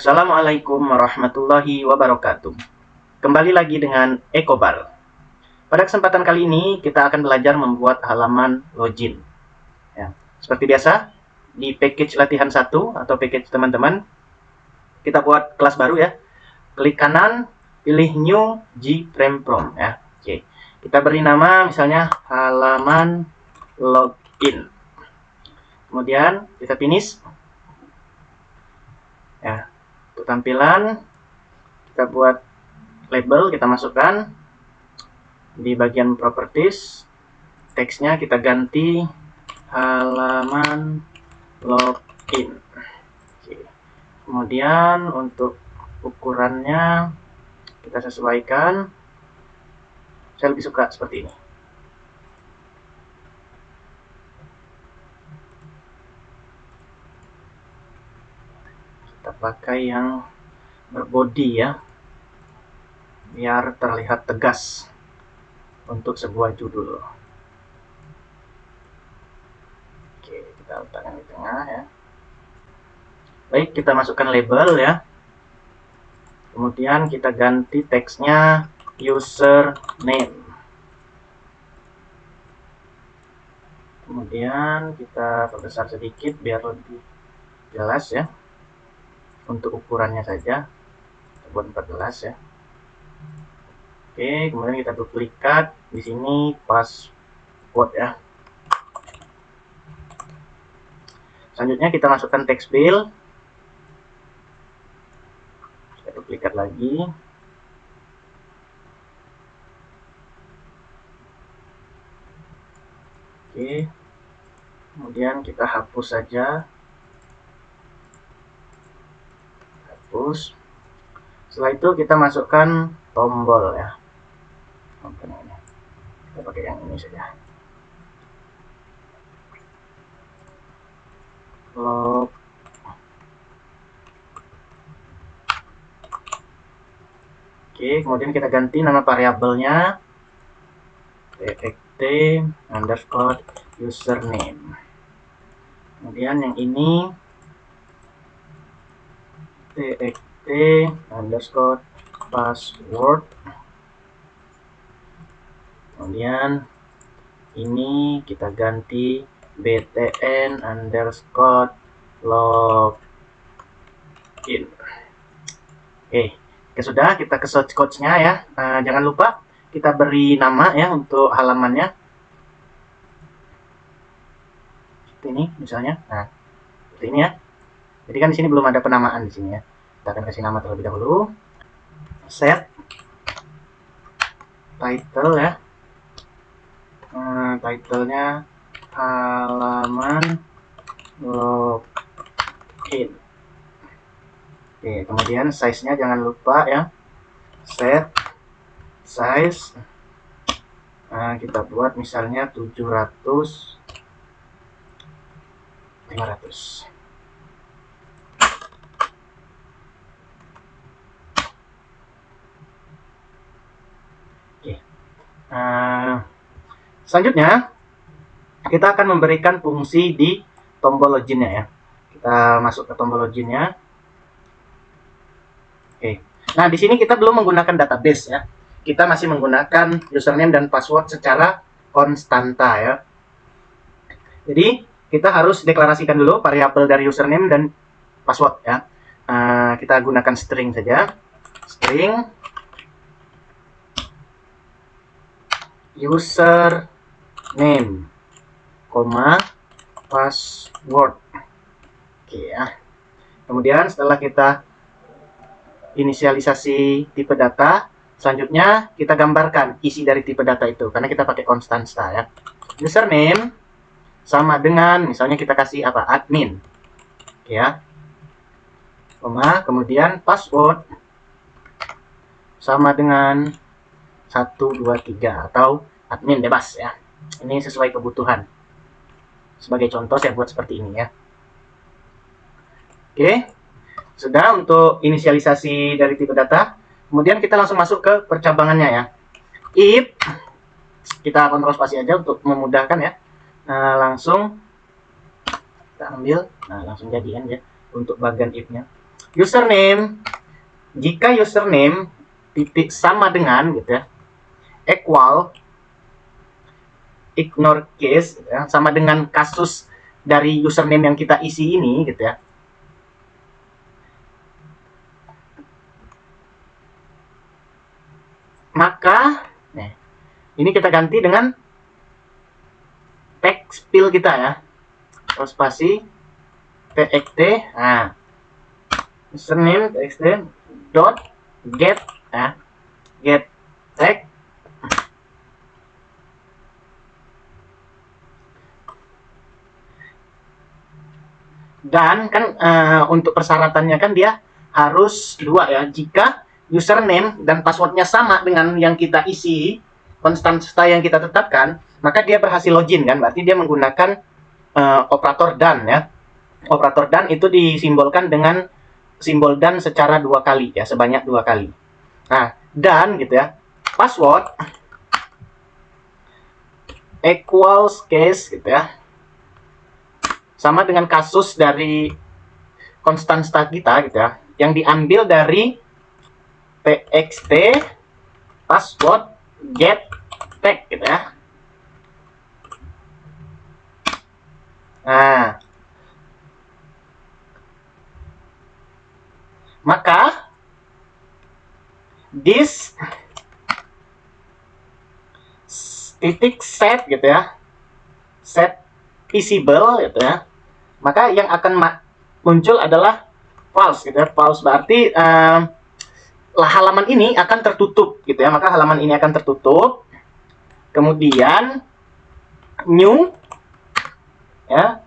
Assalamualaikum warahmatullahi wabarakatuh. Kembali lagi dengan Ecobar. Pada kesempatan kali ini kita akan belajar membuat halaman login. Ya, seperti biasa di package latihan 1 atau package teman-teman, kita buat kelas baru ya. Klik kanan, pilih new Gframe From ya. Oke. Kita beri nama misalnya halaman login. Kemudian kita finish. Ya, untuk tampilan kita buat label, kita masukkan di bagian properties, teksnya kita ganti halaman login. Oke. Kemudian untuk ukurannya kita sesuaikan, saya lebih suka seperti ini. Kita pakai yang berbody ya, biar terlihat tegas untuk sebuah judul. Oke, kita letakkan di tengah ya. Baik, kita masukkan label ya. Kemudian kita ganti teksnya username. Kemudian kita perbesar sedikit biar lebih jelas ya. Untuk ukurannya saja kita buat 14 ya. Oke, kemudian kita duplikat di sini password ya. Selanjutnya kita masukkan text field. Kita duplikat lagi. Oke. Kemudian kita hapus saja. Hapus. Setelah itu kita masukkan tombol ya. Kita pakai yang ini saja. Log. Oke, kemudian kita ganti nama variabelnya txt underscore username. Kemudian yang ini txt underscore password. Kemudian ini kita ganti btn underscore login. Oke, sudah, kita ke source code-nya ya. Jangan lupa kita beri nama ya untuk halamannya. Seperti ini misalnya. Nah, seperti ini ya. Jadi kan di sini belum ada penamaan di sini ya. Kita akan kasih nama terlebih dahulu. Set title ya. Titlenya halaman login. Oke, kemudian size-nya jangan lupa ya. Set size. Kita buat misalnya 700 500. Oke. Selanjutnya kita akan memberikan fungsi di tombol loginnya ya. Kita masuk ke tombol loginnya. Oke. Nah, di sini kita belum menggunakan database ya. Kita masih menggunakan username dan password secara konstanta ya. Jadi kita harus deklarasikan dulu variabel dari username dan password ya. Kita gunakan string saja. String username, password. Oke ya. Kemudian setelah kita inisialisasi tipe data, selanjutnya kita gambarkan isi dari tipe data itu karena kita pakai konstanta ya. Username sama dengan misalnya kita kasih apa? Admin. Oke ya. Kemudian password sama dengan 1 2 3 atau admin bebas ya. Ini sesuai kebutuhan. Sebagai contoh saya buat seperti ini ya. Oke. Sudah untuk inisialisasi dari tipe data. Kemudian kita langsung masuk ke percabangannya ya. If kita kontrol spasi aja untuk memudahkan ya. Langsung kita ambil, langsung jadikan ya untuk bagian if-nya. username, jika username titik sama dengan gitu ya, equal ignore case ya, sama dengan kasus dari username yang kita isi ini gitu ya, maka ini kita ganti dengan text field kita ya, terus spasi txt, nah username txt dot get ya, get text, dan kan untuk persyaratannya kan dia harus 2 ya, jika username dan passwordnya sama dengan yang kita isi, konstanta yang kita tetapkan, maka dia berhasil login kan, berarti dia menggunakan operator done ya. Operator done itu disimbolkan dengan simbol done secara 2 kali ya, sebanyak 2 kali. Nah, done gitu ya, password equals case gitu ya, sama dengan kasus dari konstanta kita gitu ya, yang diambil dari txt password get tag gitu ya. Nah, maka this titik set gitu ya, set visible gitu ya, maka yang akan muncul adalah false gitu ya. False berarti halaman ini akan tertutup gitu ya, maka halaman ini akan tertutup. Kemudian new ya,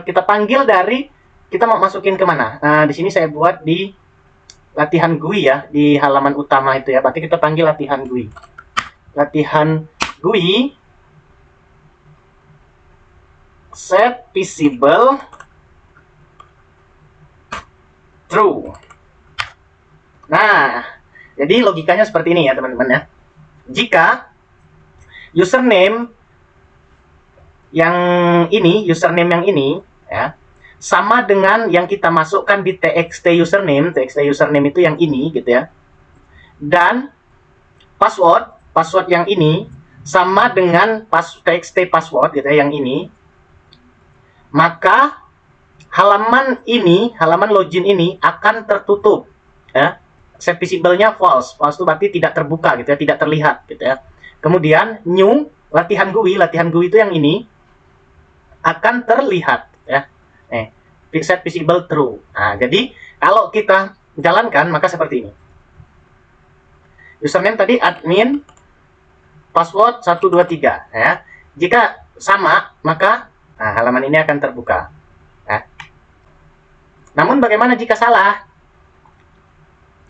kita panggil dari, kita mau masukin kemana. Di sini saya buat di latihan GUI ya, di halaman utama itu ya, berarti kita panggil latihan GUI. Latihan GUI set visible true. Nah, jadi logikanya seperti ini ya teman-teman ya. Jika username yang ini, ya, sama dengan yang kita masukkan di txt username itu yang ini gitu ya, dan password yang ini sama dengan txt password gitu ya, yang ini, maka halaman login ini akan tertutup ya. Set visible-nya false itu berarti tidak terbuka gitu ya, tidak terlihat gitu ya. Kemudian new latihan GUI itu yang ini akan terlihat ya. Set visible true. Nah, jadi kalau kita jalankan maka seperti ini. Username tadi admin, password 123 ya. Jika sama maka halaman ini akan terbuka ya. Namun bagaimana jika salah?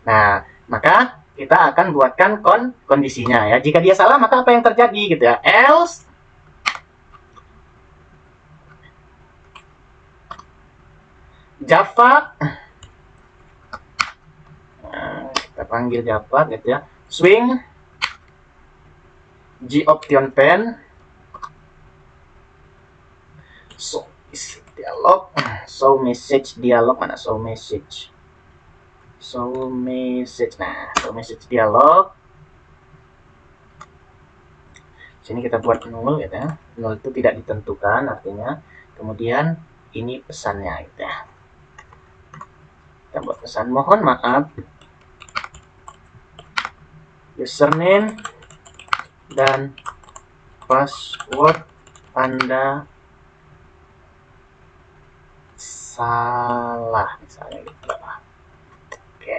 Nah, maka kita akan buatkan kondisinya ya. Jika dia salah maka apa yang terjadi gitu ya? Else Java, kita panggil Java gitu ya, swing G option pen show dialog, show message dialog, mana show message, nah show message dialog. Sini kita buat nol gitu ya, nol itu tidak ditentukan artinya. Kemudian ini pesannya gitu ya, kita buat pesan mohon maaf username dan password Anda salah misalnya gitu. Oke.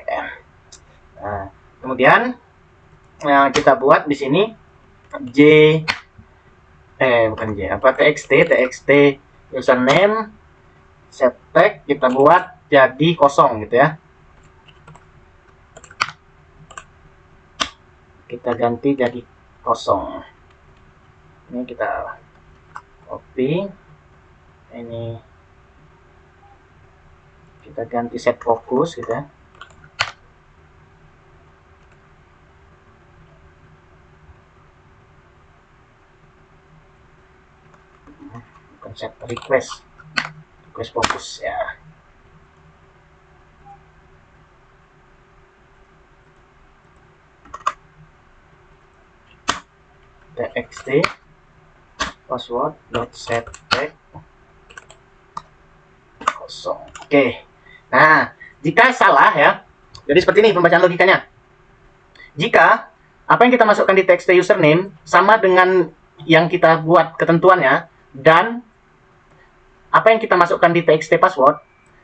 Nah, kemudian kita buat di sini txt username set tag kita buat jadi kosong gitu ya. Kita ganti jadi kosong. Ini kita copy, ini kita ganti set fokus gitu ya. Bukan set request fokus ya. txt password.setTag kosong. Oke. Nah, jika salah ya, jadi seperti ini pembacaan logikanya. Jika apa yang kita masukkan di txt username sama dengan yang kita buat ketentuannya, dan apa yang kita masukkan di txt password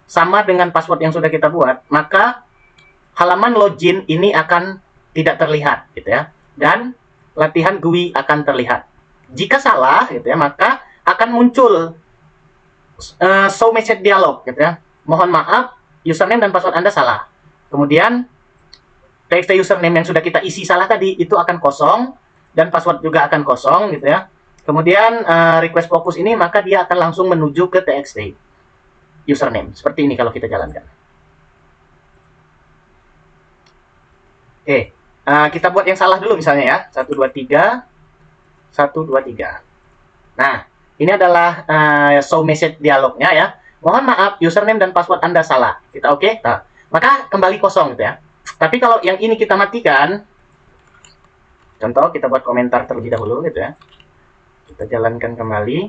sama dengan password yang sudah kita buat, maka halaman login ini akan tidak terlihat, gitu ya. Dan latihan GUI akan terlihat. Jika salah, gitu ya, maka akan muncul show message dialog, gitu ya. Mohon maaf, username dan password Anda salah. Kemudian txt username yang sudah kita isi salah tadi itu akan kosong dan password juga akan kosong, gitu ya. Kemudian request fokus ini maka dia akan langsung menuju ke txt username. Seperti ini kalau kita jalankan. Oke, kita buat yang salah dulu misalnya ya. 1 2 3 1 2 3. Nah, ini adalah show message dialognya ya. Mohon maaf, username dan password Anda salah. Kita oke? Nah, maka kembali kosong gitu ya. Tapi kalau yang ini kita matikan, contoh kita buat komentar terlebih dahulu gitu ya. Kita jalankan kembali.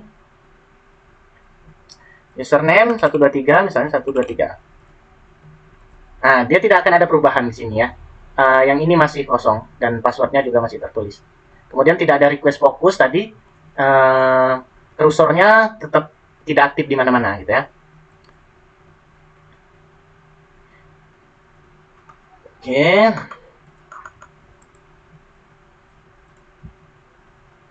Username 123 misalnya 123. Nah, dia tidak akan ada perubahan di sini ya. Yang ini masih kosong dan passwordnya juga masih tertulis. Kemudian tidak ada request fokus tadi, kursornya tetap tidak aktif di mana-mana gitu ya. Oke.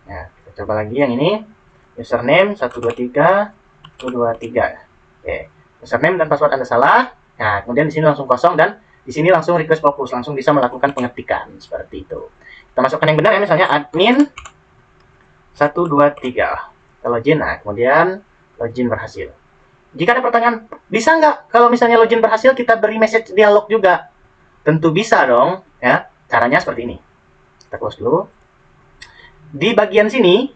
Nah, kita coba lagi yang ini. Username 123 123. Oke. Username dan password Anda salah. Nah, kemudian di sini langsung kosong dan di sini langsung request fokus, langsung bisa melakukan pengetikan seperti itu. Kita masukkan yang benar ya, misalnya admin 123. Kita login, nah kemudian login berhasil. Jika ada pertanyaan, bisa nggak kalau misalnya login berhasil kita beri message dialog juga? Tentu bisa dong, ya. Caranya seperti ini. Kita close dulu. Di bagian sini,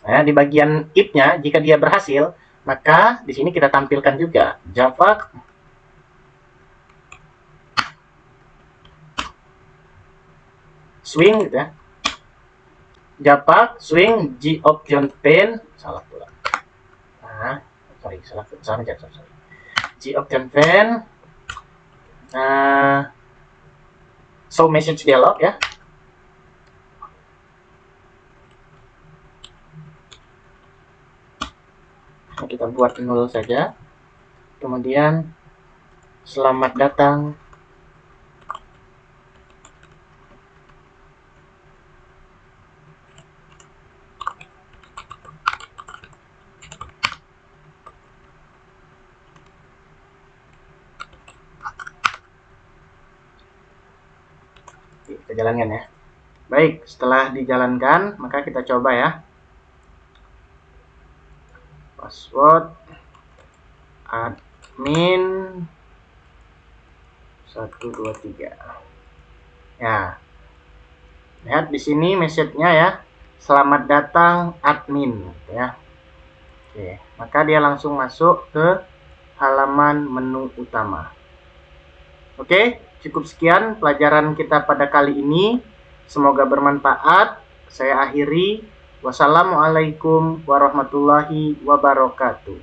ya, di bagian if-nya, jika dia berhasil, maka di sini kita tampilkan juga Java swing gitu ya. Java swing G option pane salah pula. Nah, salah mencet, sorry. G option pane show message dialog ya. Nah, kita buat 0 saja. Kemudian selamat datang kita jalankan ya. Baik, setelah dijalankan maka kita coba ya. Password admin 123. Ya. Lihat di sini message-nya ya. Selamat datang admin ya. Oke, maka dia langsung masuk ke halaman menu utama. Oke, cukup sekian pelajaran kita pada kali ini. Semoga bermanfaat. Saya akhiri. Wassalamualaikum warahmatullahi wabarakatuh.